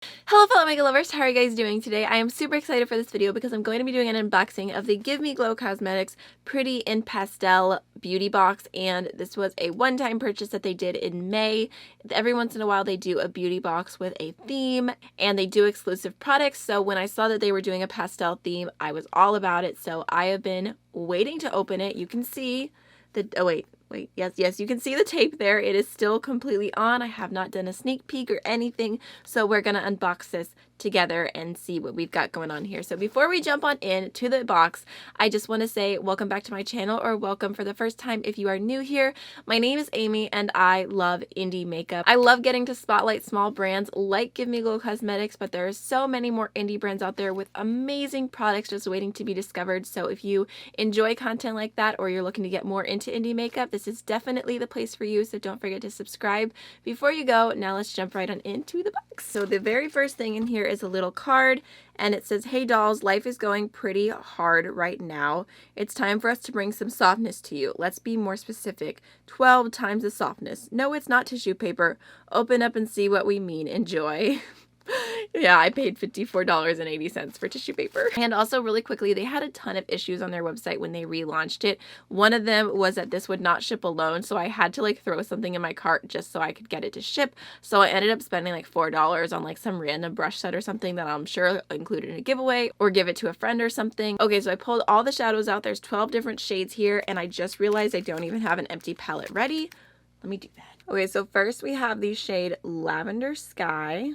Hello fellow makeup lovers, how are you guys doing today? I am super excited for this video because I'm going to be doing an unboxing of the Give Me Glow Cosmetics Pretty in Pastel beauty box, and this was a one-time purchase that they did in May. Every once in a while they do a beauty box with a theme, and they do exclusive products, so when I saw that they were doing a pastel theme, I was all about it. So I have been waiting to open it. You can see the, yes, you can see the tape there. It is still completely on. I have not done a sneak peek or anything, so we're gonna unbox this together and see what we've got going on here. So before we jump on in to the box, I just want to say welcome back to my channel, or welcome for the first time if you are new here. My name is Amy and I love indie makeup. I love getting to spotlight small brands like Give Me Glow Cosmetics, but there are so many more indie brands out there with amazing products just waiting to be discovered. So if you enjoy content like that, or you're looking to get more into indie makeup, this is definitely the place for you, so don't forget to subscribe before you go. Now let's jump right on into the box. So the very first thing in here is a little card, and it says, "Hey dolls, life is going pretty hard right now. It's time for us to bring some softness to you. Let's be more specific. 12 times the softness. No, it's not tissue paper. Open up and see what we mean. Enjoy." Yeah, I paid $54.80 for tissue paper. And also, really quickly, they had a ton of issues on their website when they relaunched it. One of them was that this would not ship alone, so I had to like throw something in my cart just so I could get it to ship. So I ended up spending like $4 on like some random brush set or something that I'm sure included in a giveaway, or give it to a friend or something. Okay, so I pulled all the shadows out. There's 12 different shades here, and I just realized I don't even have an empty palette ready. Let me do that. Okay, so first we have the shade Lavender Sky,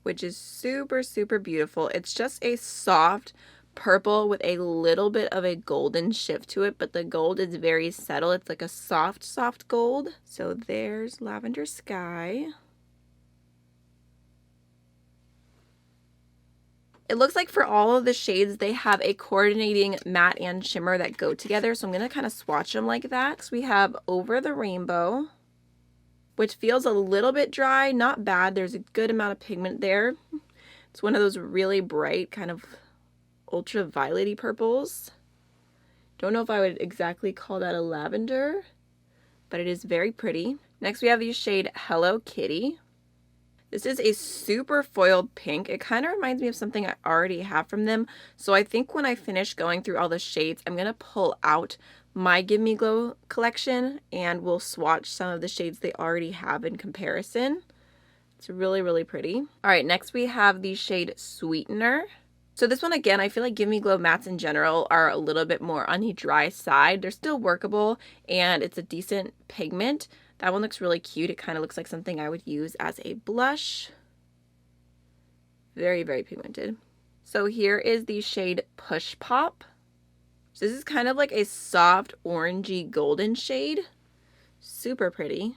which is super, super beautiful. It's just a soft purple with a little bit of a golden shift to it, but the gold is very subtle. It's like a soft, soft gold. So there's Lavender Sky. It looks like for all of the shades, they have a coordinating matte and shimmer that go together. So I'm going to kind of swatch them like that. So we have Over the Rainbow, which feels a little bit dry, not bad. There's a good amount of pigment there. It's one of those really bright, kind of ultraviolet-y purples. Don't know if I would exactly call that a lavender, but it is very pretty. Next we have the shade Hello Kitty. This is a super foiled pink. It kind of reminds me of something I already have from them. So I think when I finish going through all the shades, I'm going to pull out my Give Me Glow collection and we'll swatch some of the shades they already have in comparison. It's really, really pretty. All right, next we have the shade Sweetener. So this one, again, I feel like Give Me Glow mattes in general are a little bit more on the dry side. They're still workable and it's a decent pigment. That one looks really cute. It kind of looks like something I would use as a blush. Very, very pigmented. So here is the shade Push Pop. So this is kind of like a soft orangey golden shade. Super pretty.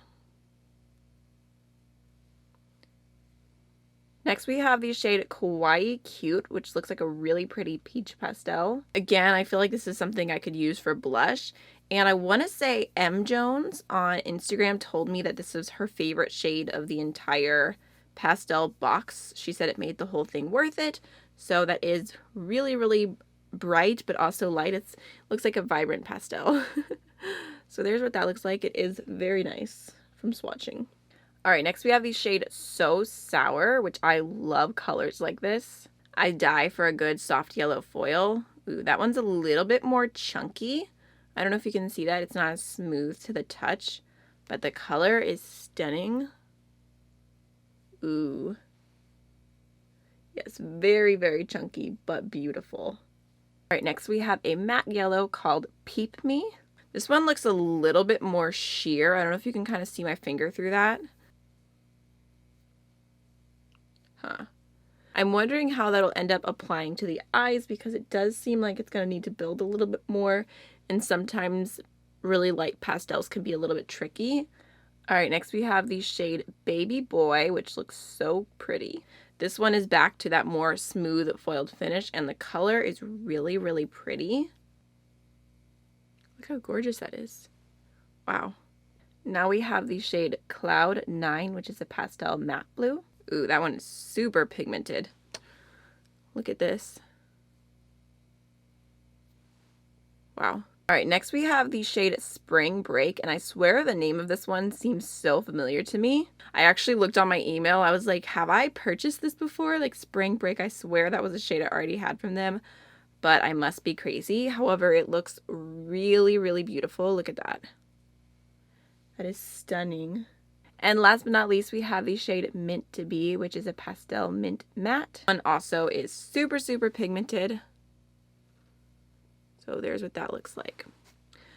Next we have the shade Kawaii Cute, which looks like a really pretty peach pastel. Again, I feel like this is something I could use for blush. And I want to say M. Jones on Instagram told me that this was her favorite shade of the entire pastel box. She said it made the whole thing worth it. So that is really, really bright, but also light. It looks like a vibrant pastel. So there's what that looks like. It is very nice from swatching. All right, next we have the shade So Sour, which I love colors like this. I die for a good soft yellow foil. Ooh, that one's a little bit more chunky. I don't know if you can see that. It's not as smooth to the touch, but the color is stunning. Ooh. Yes, very, very chunky, but beautiful. All right, next we have a matte yellow called Peep Me. This one looks a little bit more sheer. I don't know if you can kind of see my finger through that. Huh. I'm wondering how that'll end up applying to the eyes, because it does seem like it's going to need to build a little bit more, and sometimes really light pastels can be a little bit tricky. All right, next we have the shade Baby Boy, which looks so pretty. This one is back to that more smooth foiled finish, and the color is really, really pretty. Look how gorgeous that is. Wow. Now we have the shade Cloud 9, which is a pastel matte blue. Ooh, that one is super pigmented. Look at this. Wow. All Alright, next we have the shade Spring Break, and I swear the name of this one seems so familiar to me. I actually looked on my email. I was like, have I purchased this before? Like Spring Break, I swear that was a shade I already had from them, but I must be crazy. However, it looks really, really beautiful. Look at that. That is stunning. And last but not least, we have the shade Mint to Be, which is a pastel mint matte. One also is super, super pigmented. So there's what that looks like.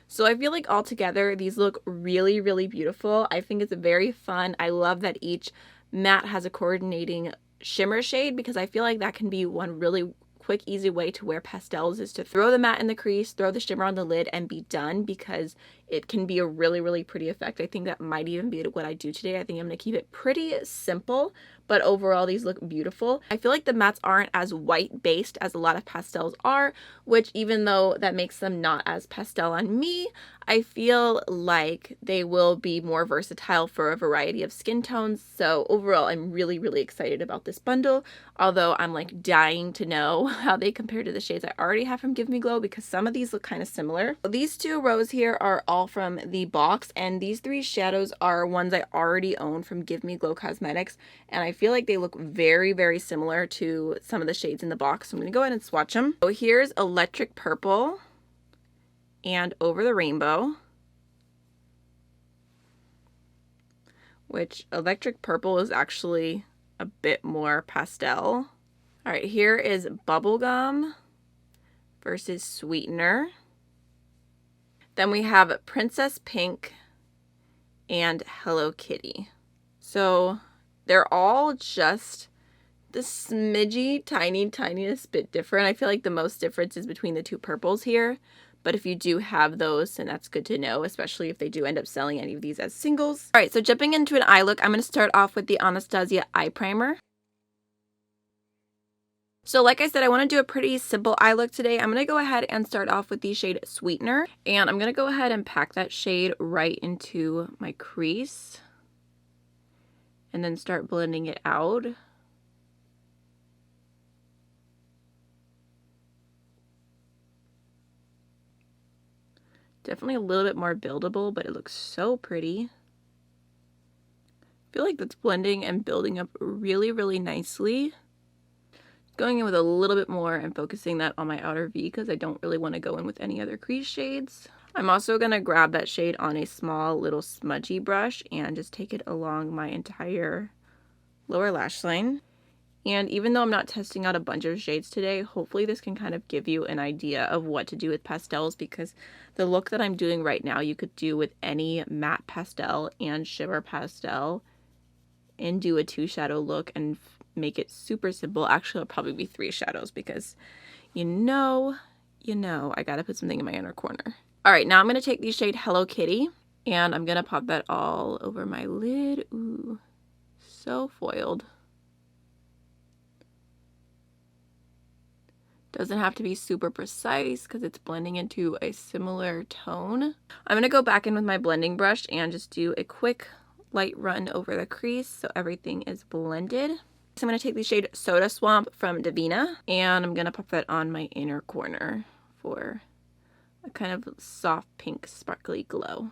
So I feel like altogether, these look really, really beautiful. I think it's very fun. I love that each matte has a coordinating shimmer shade, because I feel like that can be one really quick, easy way to wear pastels, is to throw the matte in the crease, throw the shimmer on the lid, and be done, because it can be a really, really pretty effect. I think that might even be what I do today. I think I'm going to keep it pretty simple, but overall these look beautiful. I feel like the mattes aren't as white based as a lot of pastels are, which even though that makes them not as pastel on me, I feel like they will be more versatile for a variety of skin tones. So overall, I'm really, really excited about this bundle, although I'm like dying to know how they compare to the shades I already have from Give Me Glow, because some of these look kind of similar. These two rows here are all from the box, and these three shadows are ones I already own from Give Me Glow Cosmetics, and I feel like they look very, very similar to some of the shades in the box. So I'm going to go ahead and swatch them. So here's Electric Purple and Over the Rainbow, which Electric Purple is actually a bit more pastel. All right, here is Bubblegum versus Sweetener. Then we have Princess Pink and Hello Kitty. So they're all just the smidgy, tiniest bit different. I feel like the most difference is between the two purples here. But if you do have those, then that's good to know, especially if they do end up selling any of these as singles. All right, so jumping into an eye look, I'm going to start off with the Anastasia Eye Primer. So like I said, I want to do a pretty simple eye look today. I'm going to go ahead and start off with the shade Sweetener, and I'm going to go ahead and pack that shade right into my crease and then start blending it out. Definitely a little bit more buildable, but it looks so pretty. I feel like that's blending and building up really, really nicely. Going in with a little bit more and focusing that on my outer V, because I don't really want to go in with any other crease shades. I'm also going to grab that shade on a small little smudgy brush and just take it along my entire lower lash line. And even though I'm not testing out a bunch of shades today, hopefully this can kind of give you an idea of what to do with pastels, because the look that I'm doing right now you could do with any matte pastel and shimmer pastel and do a 2 shadow look and make it super simple. Actually, it'll probably be 3 shadows, because you know, I gotta put something in my inner corner. All right, now I'm gonna take the shade Hello Kitty and I'm gonna pop that all over my lid. Ooh, so foiled. Doesn't have to be super precise because it's blending into a similar tone. I'm gonna go back in with my blending brush and just do a quick light run over the crease so everything is blended. So I'm going to take the shade Soda Swamp from Divina, and I'm going to pop that on my inner corner for a kind of soft pink sparkly glow.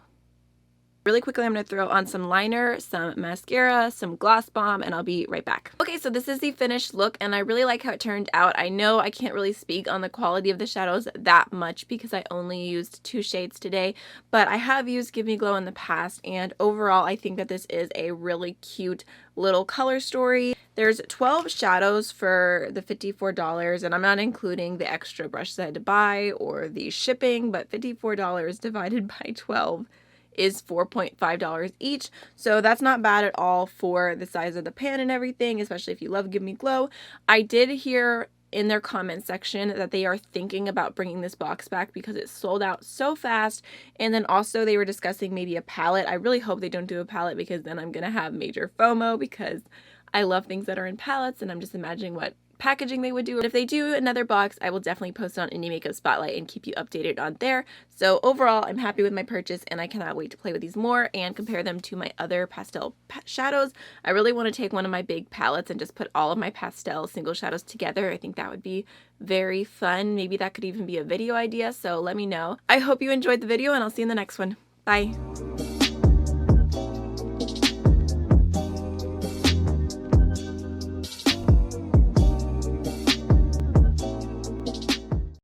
Really quickly, I'm going to throw on some liner, some mascara, some gloss bomb, and I'll be right back. Okay, so this is the finished look, and I really like how it turned out. I know I can't really speak on the quality of the shadows that much because I only used 2 shades today, but I have used Give Me Glow in the past, and overall, I think that this is a really cute little color story. There's 12 shadows for the $54, and I'm not including the extra brushes I had to buy or the shipping, but $54 divided by 12 is $4.5 each, so that's not bad at all for the size of the pan and everything, especially if you love Give Me Glow. I did hear in their comment section that they are thinking about bringing this box back because it sold out so fast, and then also they were discussing maybe a palette. I really hope they don't do a palette, because then I'm gonna have major FOMO, because I love things that are in palettes, and I'm just imagining what packaging they would do. If they do another box, I will definitely post it on Indie Makeup Spotlight and keep you updated on there. So overall, I'm happy with my purchase and I cannot wait to play with these more and compare them to my other pastel shadows. I really want to take one of my big palettes and just put all of my pastel single shadows together. I think that would be very fun. Maybe that could even be a video idea, so let me know. I hope you enjoyed the video and I'll see you in the next one. Bye!